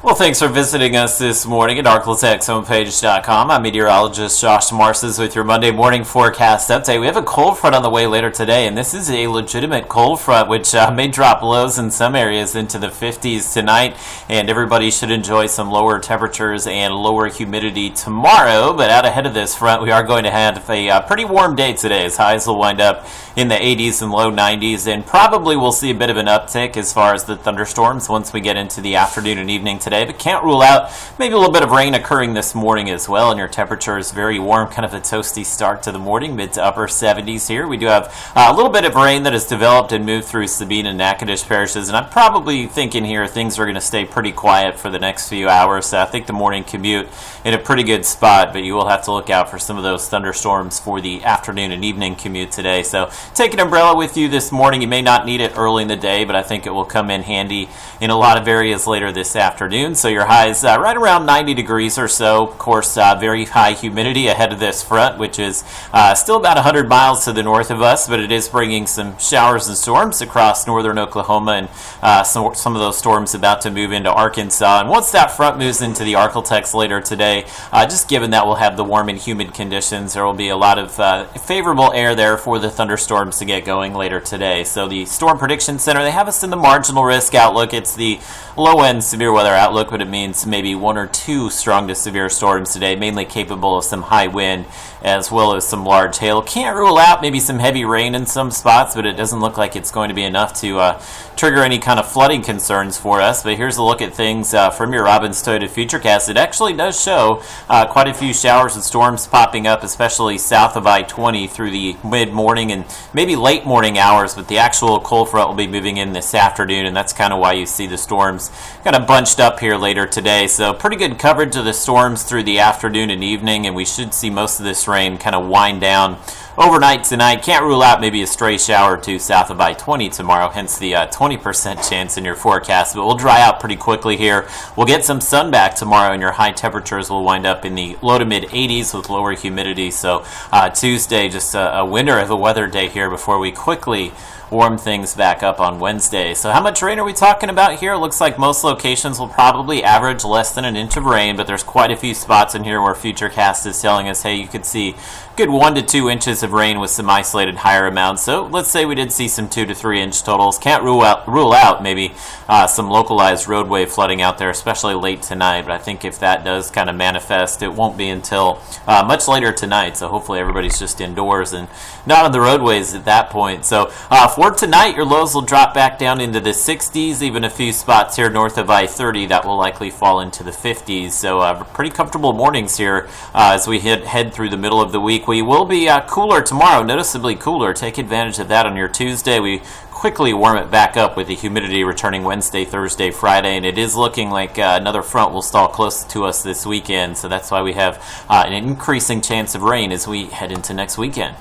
Well, thanks for visiting us this morning at ArklateXHomepage.com. I'm meteorologist Josh Marces with your Monday morning forecast update. We have a cold front on the way later today, and this is a legitimate cold front, which may drop lows in some areas into the 50s tonight, and everybody should enjoy some lower temperatures and lower humidity tomorrow. But out ahead of this front, we are going to have a pretty warm day today, as highs will wind up in the 80s and low 90s, and probably we'll see a bit of an uptick as far as the thunderstorms once we get into the afternoon and evening today. But can't rule out maybe a little bit of rain occurring this morning as well, and your temperature is very warm, kind of a toasty start to the morning, mid to upper 70s here. We do have a little bit of rain that has developed and moved through Sabine and Natchitoches parishes, and I'm probably thinking here things are going to stay pretty quiet for the next few hours. So I think the morning commute in a pretty good spot, but you will have to look out for some of those thunderstorms for the afternoon and evening commute today. So take an umbrella with you this morning. You may not need it early in the day, but I think it will come in handy in a lot of areas later this afternoon. So your highs right around 90 degrees or so. Of course, very high humidity ahead of this front, which is still about 100 miles to the north of us, but it is bringing some showers and storms across northern Oklahoma, and some of those storms about to move into Arkansas. And once that front moves into the Arklatex later today, just given that we'll have the warm and humid conditions, there will be a lot of favorable air there for the thunderstorms to get going later today. So the Storm Prediction Center, they have us in the marginal risk outlook. It's the low-end severe weather outlook, but it means maybe one or two strong to severe storms today, mainly capable of some high wind as well as some large hail. Can't rule out maybe some heavy rain in some spots, but it doesn't look like it's going to be enough to trigger any kind of flooding concerns for us. But here's a look at things from your Robbins Toyota Futurecast. It actually does show quite a few showers and storms popping up, especially south of I-20 through the mid-morning and maybe late morning hours, but the actual cold front will be moving in this afternoon, and that's kind of why you see the storms kind of bunched up here later today. So pretty good coverage of the storms through the afternoon and evening, and we should see most of this rain kind of wind down overnight tonight. Can't rule out maybe a stray shower or two south of I-20 tomorrow, hence the 20% chance in your forecast. But we'll dry out pretty quickly here. We'll get some sun back tomorrow, and your high temperatures will wind up in the low to mid 80s with lower humidity. So Tuesday, just a winter of a weather day here before we quickly warm things back up on Wednesday. So how much rain are we talking about here? It looks like most locations will probably average less than an inch of rain, but there's quite a few spots in here where Futurecast is telling us, hey, you could see good 1 to 2 inches of rain with some isolated higher amounts. So let's say we did see some 2 to 3 inch totals. Can't rule out maybe some localized roadway flooding out there, especially late tonight. But I think if that does kind of manifest, it won't be until much later tonight. So hopefully everybody's just indoors and not on the roadways at that point. So for tonight, your lows will drop back down into the 60s, even a few spots here north of I-30 that will likely fall into the 50s. So pretty comfortable mornings here as we head through the middle of the week. We will be cooler tomorrow, noticeably cooler. Take advantage of that on your Tuesday. We quickly warm it back up with the humidity returning Wednesday, Thursday, Friday, and it is looking like another front will stall close to us this weekend. So that's why we have an increasing chance of rain as we head into next weekend.